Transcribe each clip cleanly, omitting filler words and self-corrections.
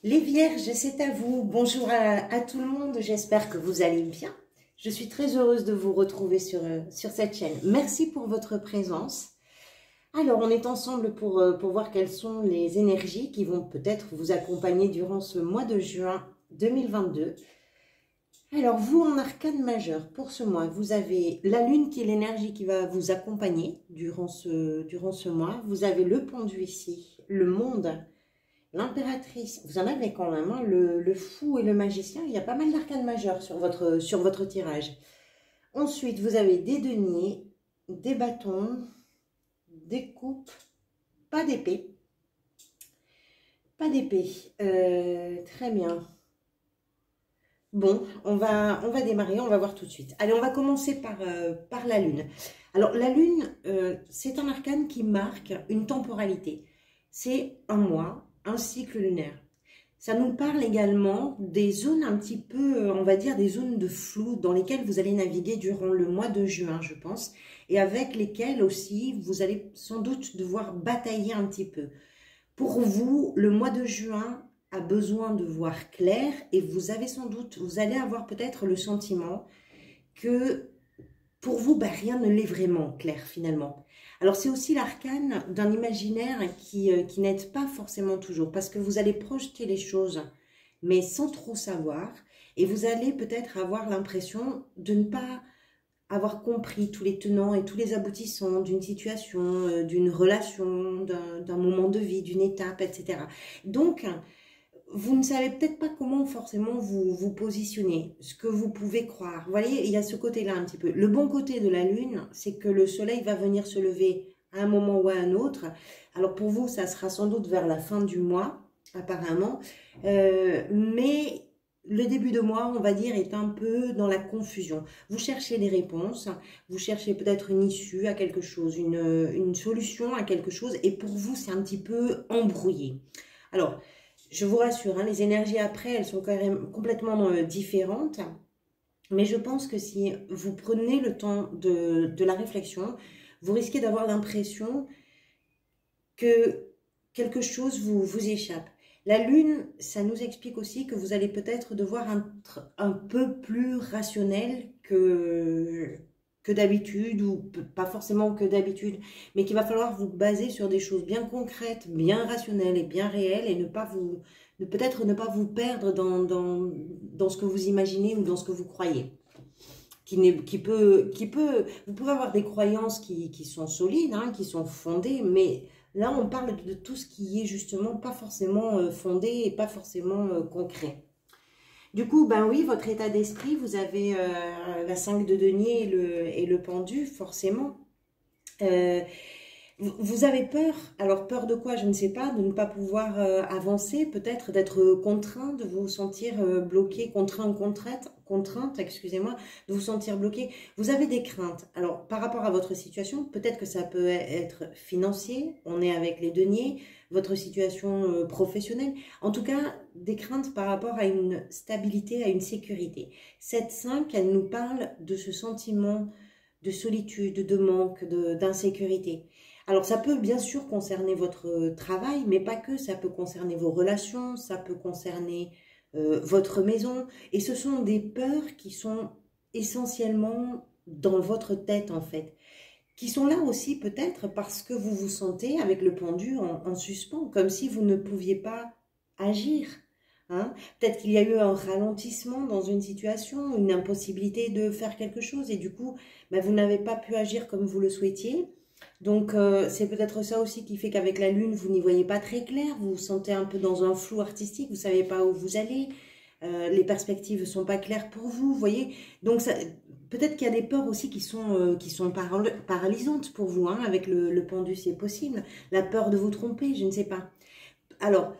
Les Vierges, c'est à vous. Bonjour à tout le monde. J'espère que vous allez bien. Je suis très heureuse de vous retrouver sur cette chaîne. Merci pour votre présence. Alors, on est ensemble pour voir quelles sont les énergies qui vont peut-être vous accompagner durant ce mois de juin 2022. Alors, vous, en arcane majeur, pour ce mois, vous avez la Lune qui est l'énergie qui va vous accompagner durant ce mois. Vous avez le pendu ici, le monde, l'impératrice, vous en avez quand même, hein, le fou et le magicien, il y a pas mal d'arcanes majeurs sur votre tirage. Ensuite, vous avez des deniers, des bâtons, des coupes, pas d'épée. Pas d'épée. Très bien. Bon, on va démarrer, on va voir tout de suite. Allez, on va commencer par la Lune. Alors, la Lune, c'est un arcane qui marque une temporalité. C'est un mois, un cycle lunaire. Ça nous parle également des zones un petit peu, on va dire, des zones de flou dans lesquelles vous allez naviguer durant le mois de juin, je pense, et avec lesquelles aussi vous allez sans doute devoir batailler un petit peu. Pour vous, le mois de juin a besoin de voir clair et vous avez sans doute, vous allez avoir peut-être le sentiment que pour vous, rien ne l'est vraiment clair finalement. Alors c'est aussi l'arcane d'un imaginaire qui n'aide pas forcément toujours parce que vous allez projeter les choses mais sans trop savoir et vous allez peut-être avoir l'impression de ne pas avoir compris tous les tenants et tous les aboutissants d'une situation, d'une relation, d'un moment de vie, d'une étape, etc. Donc, vous ne savez peut-être pas comment forcément vous positionner, ce que vous pouvez croire. Vous voyez, il y a ce côté-là un petit peu. Le bon côté de la Lune, c'est que le soleil va venir se lever à un moment ou à un autre. Alors pour vous, ça sera sans doute vers la fin du mois, apparemment. Mais le début de mois, on va dire, est un peu dans la confusion. Vous cherchez des réponses, vous cherchez peut-être une issue à quelque chose, une solution à quelque chose. Et pour vous, c'est un petit peu embrouillé. Alors, je vous rassure, hein, les énergies après, elles sont quand même complètement différentes. Mais je pense que si vous prenez le temps de la réflexion, vous risquez d'avoir l'impression que quelque chose vous échappe. La Lune, ça nous explique aussi que vous allez peut-être devoir être un peu plus rationnel que d'habitude, ou pas forcément que d'habitude, mais qu'il va falloir vous baser sur des choses bien concrètes, bien rationnelles et bien réelles, et peut-être ne pas vous perdre dans ce que vous imaginez ou dans ce que vous croyez. Vous pouvez avoir des croyances qui sont solides, hein, qui sont fondées, mais là on parle de tout ce qui est justement pas forcément fondé et pas forcément concret. Du coup, ben oui, votre état d'esprit, vous avez la 5 de denier et le pendu, forcément. Vous avez peur, alors peur de quoi, je ne sais pas, de ne pas pouvoir avancer, peut-être d'être contraint, de vous sentir bloqué, contraint ou contrainte, excusez-moi, de vous sentir bloqué. Vous avez des craintes. Alors, par rapport à votre situation, peut-être que ça peut être financier, on est avec les deniers, votre situation professionnelle. En tout cas, des craintes par rapport à une stabilité, à une sécurité. Cette 5, elle nous parle de ce sentiment de solitude, de manque, d'insécurité. Alors, ça peut bien sûr concerner votre travail, mais pas que. Ça peut concerner vos relations, ça peut concerner votre maison. Et ce sont des peurs qui sont essentiellement dans votre tête, en fait. Qui sont là aussi peut-être parce que vous vous sentez avec le pendu en suspens, comme si vous ne pouviez pas agir. Hein? Peut-être qu'il y a eu un ralentissement dans une situation, une impossibilité de faire quelque chose et du coup, vous n'avez pas pu agir comme vous le souhaitiez. Donc, c'est peut-être ça aussi qui fait qu'avec la Lune, vous n'y voyez pas très clair, vous vous sentez un peu dans un flou artistique, vous ne savez pas où vous allez, les perspectives ne sont pas claires pour vous, vous voyez. Donc, peut-être qu'il y a des peurs aussi qui sont paralysantes pour vous, hein, avec le pendu, c'est possible. La peur de vous tromper, je ne sais pas. Alors,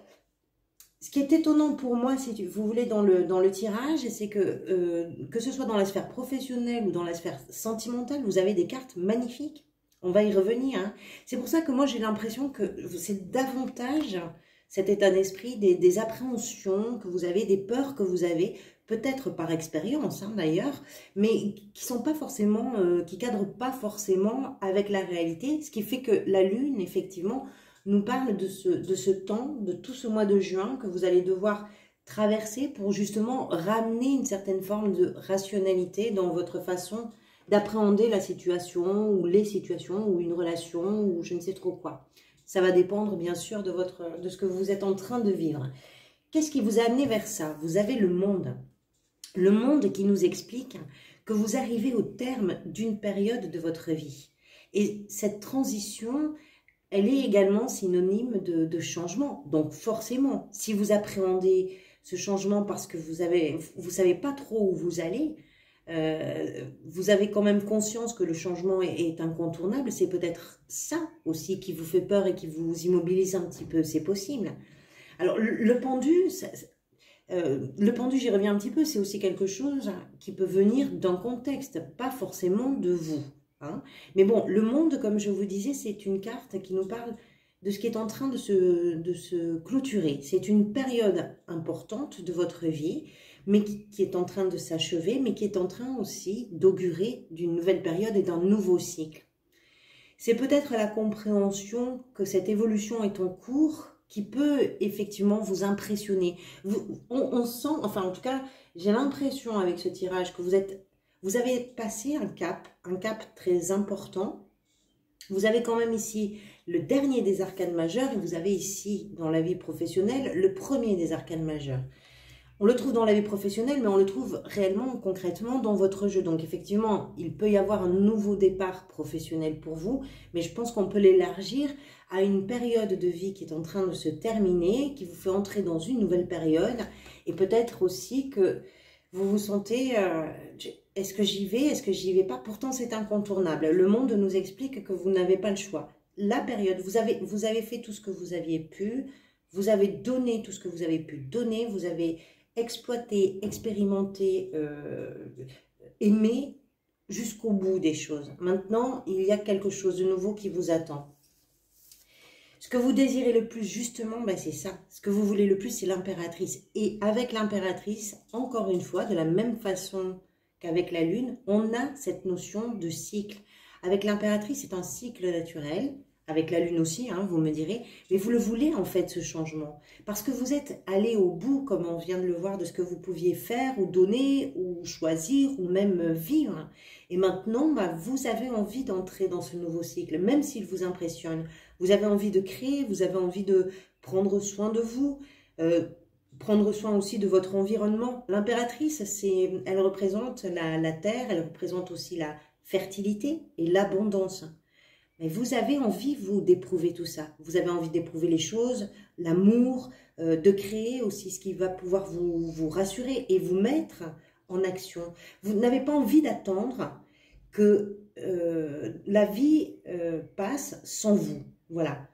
ce qui est étonnant pour moi, si vous voulez, dans le tirage, c'est que ce soit dans la sphère professionnelle ou dans la sphère sentimentale, vous avez des cartes magnifiques. On va y revenir. Hein. C'est pour ça que moi, j'ai l'impression que c'est davantage cet état d'esprit, des appréhensions que vous avez, des peurs que vous avez, peut-être par expérience hein, d'ailleurs, mais qui sont pas forcément, qui cadrent pas forcément avec la réalité, ce qui fait que la Lune, effectivement, nous parle de ce temps, de tout ce mois de juin que vous allez devoir traverser pour justement ramener une certaine forme de rationalité dans votre façon d'appréhender la situation ou les situations ou une relation ou je ne sais trop quoi. Ça va dépendre bien sûr de ce que vous êtes en train de vivre. Qu'est-ce qui vous a amené vers ça? Vous avez le monde. Le monde qui nous explique que vous arrivez au terme d'une période de votre vie. Et cette transition, elle est également synonyme de changement. Donc forcément, si vous appréhendez ce changement parce que vous savez pas trop où vous allez, vous avez quand même conscience que le changement est incontournable, c'est peut-être ça aussi qui vous fait peur et qui vous immobilise un petit peu, c'est possible. Alors le pendu, j'y reviens un petit peu, c'est aussi quelque chose qui peut venir d'un contexte, pas forcément de vous. Hein. Mais bon, le monde, comme je vous disais, c'est une carte qui nous parle de ce qui est en train de se clôturer. C'est une période importante de votre vie, mais qui est en train de s'achever, mais qui est en train aussi d'augurer d'une nouvelle période et d'un nouveau cycle. C'est peut-être la compréhension que cette évolution est en cours qui peut effectivement vous impressionner. On sent, enfin en tout cas, j'ai l'impression avec ce tirage que vous avez passé un cap très important. Vous avez quand même ici le dernier des arcanes majeurs et vous avez ici, dans la vie professionnelle, le premier des arcanes majeurs. On le trouve dans la vie professionnelle, mais on le trouve réellement, concrètement, dans votre jeu. Donc effectivement, il peut y avoir un nouveau départ professionnel pour vous, mais je pense qu'on peut l'élargir à une période de vie qui est en train de se terminer, qui vous fait entrer dans une nouvelle période, et peut-être aussi que vous vous sentez, est-ce que j'y vais, est-ce que j'y vais pas? Pourtant, c'est incontournable. Le monde nous explique que vous n'avez pas le choix. La période, vous avez fait tout ce que vous aviez pu, vous avez donné tout ce que vous avez pu donner, vous avez exploité, expérimenté, aimé jusqu'au bout des choses. Maintenant, il y a quelque chose de nouveau qui vous attend. Ce que vous désirez le plus, justement, ben c'est ça. Ce que vous voulez le plus, c'est l'impératrice. Et avec l'impératrice, encore une fois, de la même façon qu'avec la lune, on a cette notion de cycle. Avec l'impératrice, c'est un cycle naturel. Avec la lune aussi, hein, vous me direz. Mais vous le voulez, en fait, ce changement. Parce que vous êtes allé au bout, comme on vient de le voir, de ce que vous pouviez faire, ou donner, ou choisir, ou même vivre. Et maintenant, bah, vous avez envie d'entrer dans ce nouveau cycle, même s'il vous impressionne. Vous avez envie de créer, vous avez envie de prendre soin de vous, prendre soin aussi de votre environnement. L'impératrice, elle représente la terre, elle représente aussi la fertilité et l'abondance. Mais vous avez envie, vous, d'éprouver tout ça. Vous avez envie d'éprouver les choses, l'amour, de créer aussi ce qui va pouvoir vous rassurer et vous mettre en action. Vous n'avez pas envie d'attendre que la vie passe sans vous. Voilà.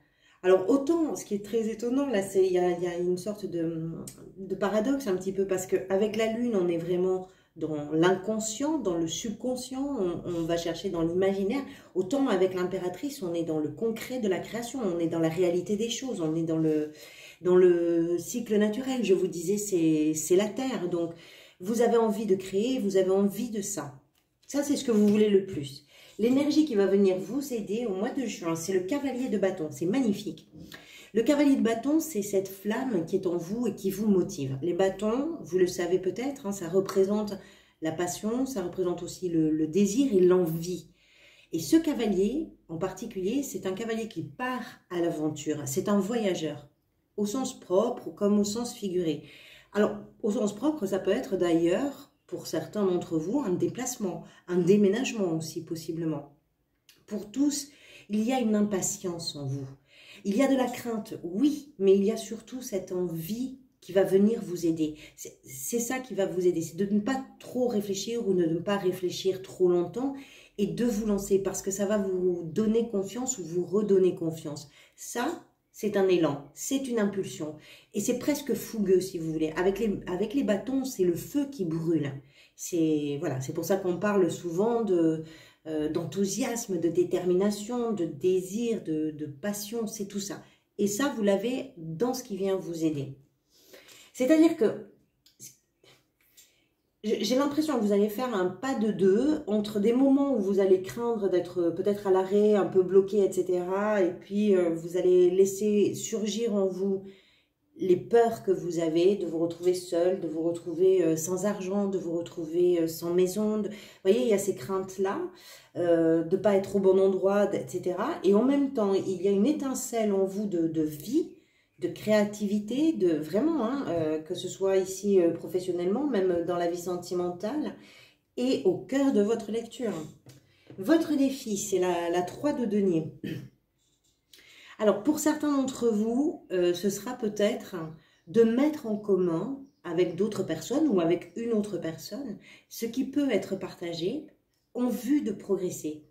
Alors autant, ce qui est très étonnant, là, il y a une sorte de paradoxe un petit peu, parce qu'avec la lune, on est vraiment dans l'inconscient, dans le subconscient, on va chercher dans l'imaginaire. Autant avec l'impératrice, on est dans le concret de la création, on est dans la réalité des choses, on est dans le cycle naturel. Je vous disais, c'est la terre. Donc, vous avez envie de créer, vous avez envie de ça. Ça, c'est ce que vous voulez le plus. L'énergie qui va venir vous aider au mois de juin, c'est le cavalier de bâton. C'est magnifique. Le cavalier de bâton, c'est cette flamme qui est en vous et qui vous motive. Les bâtons, vous le savez peut-être, hein, ça représente la passion, ça représente aussi le désir et l'envie. Et ce cavalier, en particulier, c'est un cavalier qui part à l'aventure. C'est un voyageur, au sens propre comme au sens figuré. Alors, au sens propre, ça peut être d'ailleurs, pour certains d'entre vous, un déplacement, un déménagement aussi possiblement. Pour tous, il y a une impatience en vous. Il y a de la crainte, oui, mais il y a surtout cette envie qui va venir vous aider. C'est ça qui va vous aider, c'est de ne pas trop réfléchir ou de ne pas réfléchir trop longtemps et de vous lancer parce que ça va vous donner confiance ou vous redonner confiance. Ça, c'est un élan, c'est une impulsion et c'est presque fougueux si vous voulez. Avec les bâtons, c'est le feu qui brûle. Voilà, c'est pour ça qu'on parle souvent d'enthousiasme, de détermination, de désir, de passion, c'est tout ça. Et ça, vous l'avez dans ce qui vient vous aider. C'est-à-dire que j'ai l'impression que vous allez faire un pas de deux entre des moments où vous allez craindre d'être peut-être à l'arrêt, un peu bloqué, etc. Et puis vous allez laisser surgir en vous les peurs que vous avez de vous retrouver seul, de vous retrouver sans argent, de vous retrouver sans maison. Vous voyez, il y a ces craintes-là, de ne pas être au bon endroit, etc. Et en même temps, il y a une étincelle en vous de vie, de créativité, de vraiment, hein, que ce soit ici professionnellement, même dans la vie sentimentale, et au cœur de votre lecture. Votre défi, c'est la 3 de denier. Alors, pour certains d'entre vous, ce sera peut-être de mettre en commun avec d'autres personnes ou avec une autre personne ce qui peut être partagé en vue de progresser.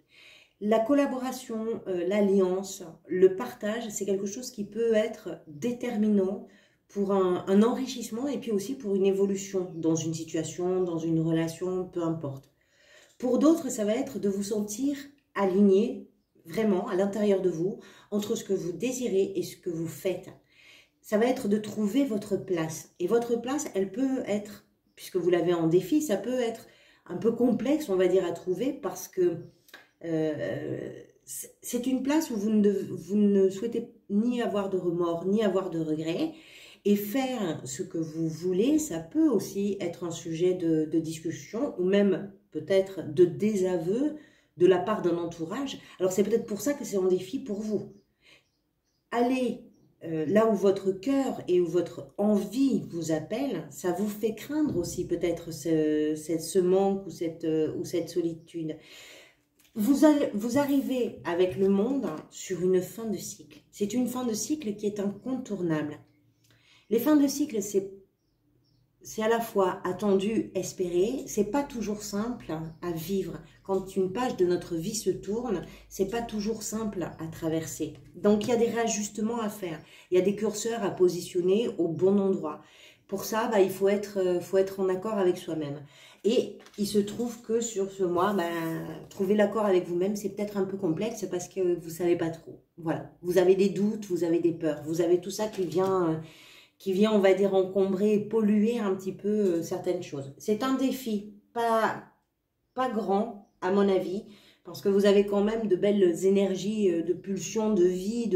La collaboration, l'alliance, le partage, c'est quelque chose qui peut être déterminant pour un enrichissement et puis aussi pour une évolution dans une situation, dans une relation, peu importe. Pour d'autres, ça va être de vous sentir aligné vraiment à l'intérieur de vous entre ce que vous désirez et ce que vous faites. Ça va être de trouver votre place. Et votre place, elle peut être, puisque vous l'avez en défi, ça peut être un peu complexe, on va dire, à trouver parce que c'est une place où vous ne souhaitez ni avoir de remords, ni avoir de regrets. Et faire ce que vous voulez, ça peut aussi être un sujet de discussion ou même peut-être de désaveu de la part d'un entourage. Alors c'est peut-être pour ça que c'est un défi pour vous. Allez là où votre cœur et où votre envie vous appelle, ça vous fait craindre aussi peut-être ce manque ou cette solitude. Vous arrivez avec le monde sur une fin de cycle. C'est une fin de cycle qui est incontournable. Les fins de cycle, c'est à la fois attendu, espéré, c'est pas toujours simple à vivre. Quand une page de notre vie se tourne, c'est pas toujours simple à traverser. Donc il y a des réajustements à faire, il y a des curseurs à positionner au bon endroit. Pour ça, il faut être en accord avec soi-même. Et il se trouve que sur ce mois, trouver l'accord avec vous-même, c'est peut-être un peu complexe parce que vous savez pas trop. Voilà, vous avez des doutes, vous avez des peurs, vous avez tout ça qui vient, on va dire, encombrer, polluer un petit peu certaines choses. C'est un défi, pas grand, à mon avis, parce que vous avez quand même de belles énergies de pulsion, de vie,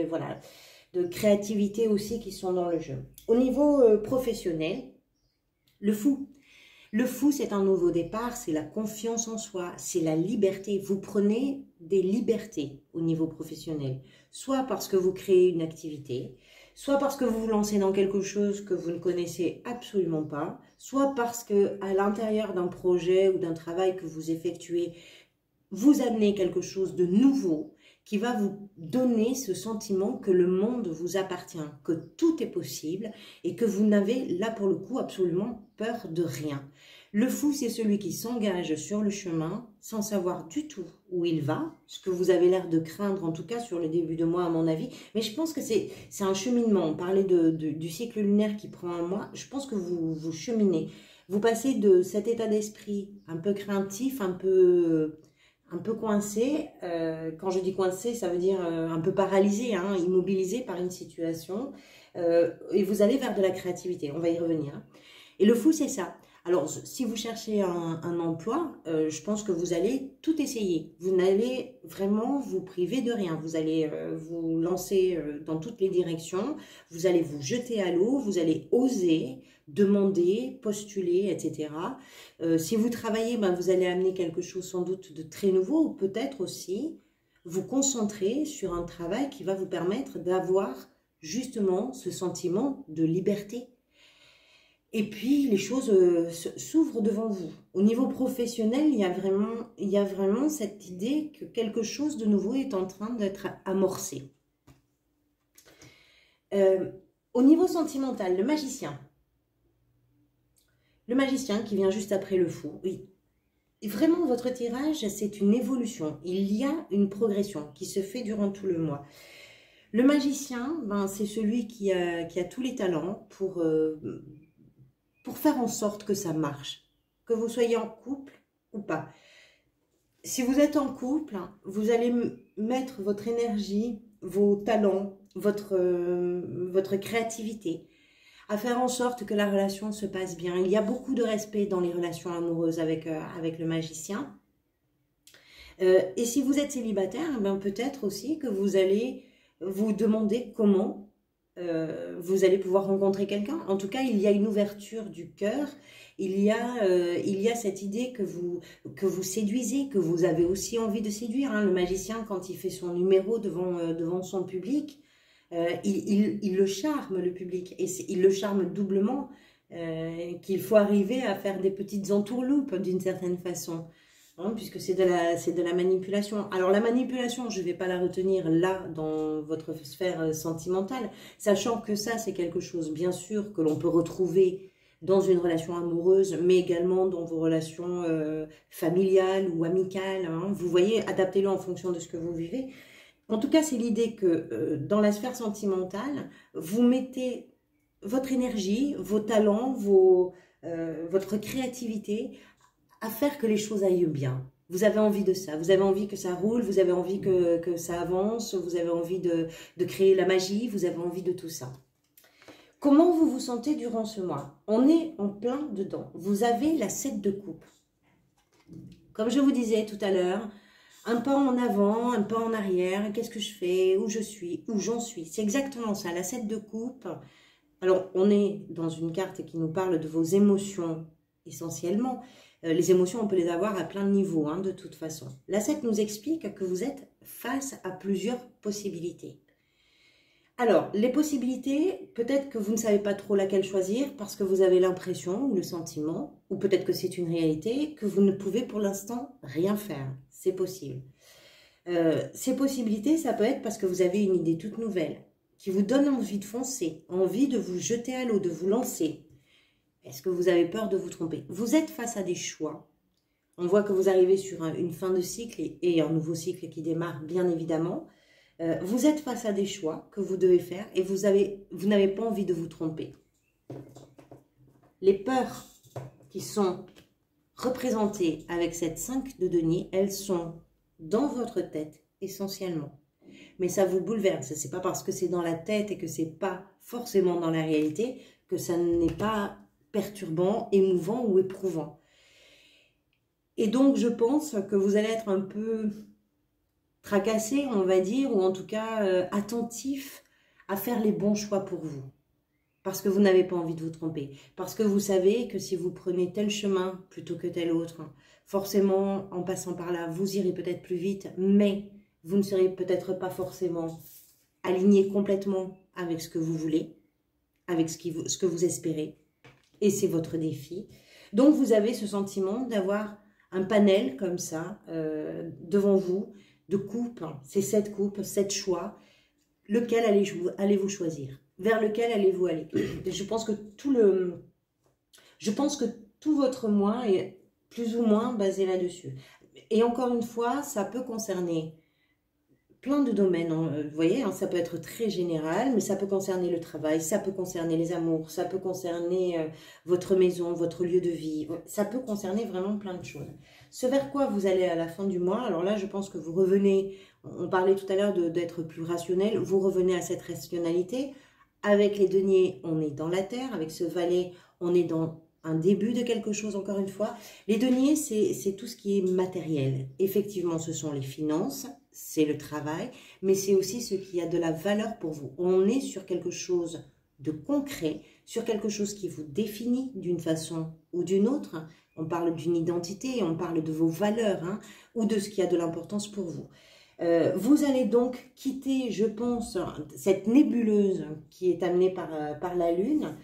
voilà, de créativité aussi qui sont dans le jeu. Au niveau professionnel, le fou. Le fou, c'est un nouveau départ, c'est la confiance en soi, c'est la liberté. Vous prenez des libertés au niveau professionnel, soit parce que vous créez une activité, soit parce que vous vous lancez dans quelque chose que vous ne connaissez absolument pas, soit parce que à l'intérieur d'un projet ou d'un travail que vous effectuez, vous amenez quelque chose de nouveau qui va vous donner ce sentiment que le monde vous appartient, que tout est possible et que vous n'avez là pour le coup absolument peur de rien. Le fou, c'est celui qui s'engage sur le chemin sans savoir du tout où il va, ce que vous avez l'air de craindre en tout cas sur le début de mois à mon avis, mais je pense que c'est un cheminement. On parlait du cycle lunaire qui prend un mois, je pense que vous cheminez. Vous passez de cet état d'esprit un peu craintif, un peu coincé. Quand je dis coincé, ça veut dire un peu paralysé, hein, immobilisé par une situation. Et vous allez vers de la créativité, on va y revenir. Hein. Et le fou, c'est ça. Alors, si vous cherchez un emploi, je pense que vous allez tout essayer. Vous n'allez vraiment vous priver de rien. Vous allez vous lancer dans toutes les directions. Vous allez vous jeter à l'eau. Vous allez oser, demander, postuler, etc. Si vous travaillez, vous allez amener quelque chose sans doute de très nouveau ou peut-être aussi vous concentrer sur un travail qui va vous permettre d'avoir justement ce sentiment de liberté. Et puis, les choses s'ouvrent devant vous. Au niveau professionnel, il y a vraiment cette idée que quelque chose de nouveau est en train d'être amorcé. Au niveau sentimental, le magicien. Le magicien qui vient juste après le fou. Oui. Et vraiment, votre tirage, c'est une évolution. Il y a une progression qui se fait durant tout le mois. Le magicien, c'est celui qui a tous les talents pour faire en sorte que ça marche. Que vous soyez en couple ou pas. Si vous êtes en couple, vous allez mettre votre énergie, vos talents, votre créativité à faire en sorte que la relation se passe bien. Il y a beaucoup de respect dans les relations amoureuses avec le magicien. Et si vous êtes célibataire, ben peut-être aussi que vous allez vous demander comment vous allez pouvoir rencontrer quelqu'un. En tout cas, il y a une ouverture du cœur. Il y a cette idée que vous séduisez, que vous avez aussi envie de séduire. Hein. Le magicien, quand il fait son numéro devant son public, il le charme, le public. Et il le charme doublement, qu'il faut arriver à faire des petites entourloupes d'une certaine façon. Hein, puisque c'est de la manipulation. Alors la manipulation, je ne vais pas la retenir là dans votre sphère sentimentale, sachant que ça c'est quelque chose bien sûr que l'on peut retrouver dans une relation amoureuse, mais également dans vos relations familiales ou amicales. Hein. Vous voyez, adaptez-le en fonction de ce que vous vivez. En tout cas, c'est l'idée que dans la sphère sentimentale, vous mettez votre énergie, vos talents, votre créativité à faire que les choses aillent bien. Vous avez envie de ça, vous avez envie que ça roule, vous avez envie que ça avance, vous avez envie de créer la magie, vous avez envie de tout ça. Comment vous vous sentez durant ce mois? On est en plein dedans. Vous avez la 7 de coupe. Comme je vous disais tout à l'heure, un pas en avant, un pas en arrière, qu'est-ce que je fais, où je suis, où j'en suis. C'est exactement ça, la 7 de coupe. Alors, on est dans une carte qui nous parle de vos émotions essentiellement. Les émotions, on peut les avoir à plein de niveaux, hein, de toute façon. La 7 nous explique que vous êtes face à plusieurs possibilités. Alors, les possibilités, peut-être que vous ne savez pas trop laquelle choisir parce que vous avez l'impression ou le sentiment, ou peut-être que c'est une réalité, que vous ne pouvez pour l'instant rien faire. C'est possible. Ces possibilités, ça peut être parce que vous avez une idée toute nouvelle, qui vous donne envie de foncer, envie de vous jeter à l'eau, de vous lancer. Est-ce que vous avez peur de vous tromper? Vous êtes face à des choix. On voit que vous arrivez sur une fin de cycle et un nouveau cycle qui démarre, bien évidemment. Vous êtes face à des choix que vous devez faire et vous n'avez pas envie de vous tromper. Les peurs qui sont représentées avec cette 5 de denier, elles sont dans votre tête essentiellement. Mais ça vous bouleverse. Ce n'est pas parce que c'est dans la tête et que ce n'est pas forcément dans la réalité que ça n'est pas perturbant, émouvant ou éprouvant. Et donc, je pense que vous allez être un peu tracassé, on va dire, ou en tout cas attentif à faire les bons choix pour vous. Parce que vous n'avez pas envie de vous tromper. Parce que vous savez que si vous prenez tel chemin plutôt que tel autre, forcément, en passant par là, vous irez peut-être plus vite, mais vous ne serez peut-être pas forcément aligné complètement avec ce que vous voulez, avec ce que vous espérez. Et c'est votre défi. Donc, vous avez ce sentiment d'avoir un panel comme ça devant vous, de coupes, c'est 7 coupes, 7 choix. Lequel allez-vous choisir? Vers lequel allez-vous aller? Je pense que tout votre mois est plus ou moins basé là-dessus. Et encore une fois, ça peut concerner plein de domaines, vous voyez, hein, ça peut être très général, mais ça peut concerner le travail, ça peut concerner les amours, ça peut concerner votre maison, votre lieu de vie, ça peut concerner vraiment plein de choses. Ce vers quoi vous allez à la fin du mois, alors là je pense que vous revenez, on parlait tout à l'heure d'être plus rationnel, vous revenez à cette rationalité. Avec les deniers, on est dans la terre, avec ce valet, on est dans un début de quelque chose, encore une fois. Les deniers, c'est tout ce qui est matériel. Effectivement, ce sont les finances, c'est le travail, mais c'est aussi ce qui a de la valeur pour vous. On est sur quelque chose de concret, sur quelque chose qui vous définit d'une façon ou d'une autre. On parle d'une identité, on parle de vos valeurs, hein, ou de ce qui a de l'importance pour vous. Vous allez donc quitter, je pense, cette nébuleuse qui est amenée par la Lune,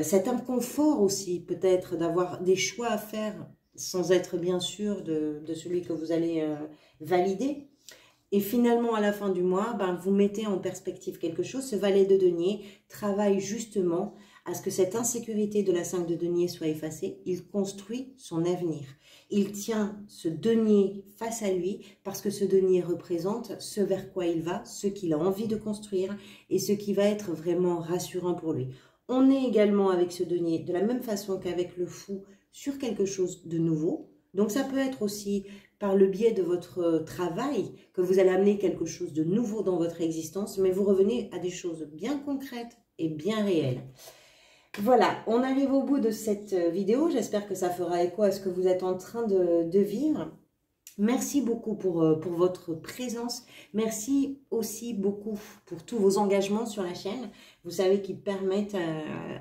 cet inconfort aussi peut-être d'avoir des choix à faire sans être bien sûr de celui que vous allez valider. Et finalement, à la fin du mois, ben, vous mettez en perspective quelque chose. Ce valet de denier travaille justement à ce que cette insécurité de la 5 de denier soit effacée. Il construit son avenir. Il tient ce denier face à lui parce que ce denier représente ce vers quoi il va, ce qu'il a envie de construire et ce qui va être vraiment rassurant pour lui. On est également avec ce denier de la même façon qu'avec le fou sur quelque chose de nouveau. Donc ça peut être aussi par le biais de votre travail que vous allez amener quelque chose de nouveau dans votre existence, mais vous revenez à des choses bien concrètes et bien réelles. Voilà, on arrive au bout de cette vidéo. J'espère que ça fera écho à ce que vous êtes en train de vivre. Merci beaucoup pour votre présence. Merci aussi beaucoup pour tous vos engagements sur la chaîne. Vous savez qu'ils permettent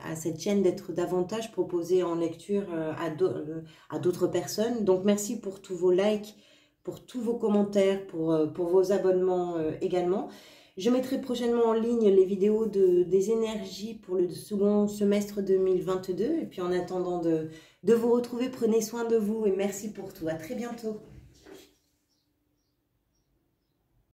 à cette chaîne d'être davantage proposée en lecture à d'autres personnes. Donc merci pour tous vos likes, pour tous vos commentaires, pour vos abonnements également. Je mettrai prochainement en ligne les vidéos des énergies pour le second semestre 2022. Et puis en attendant de vous retrouver, prenez soin de vous et merci pour tout. À très bientôt.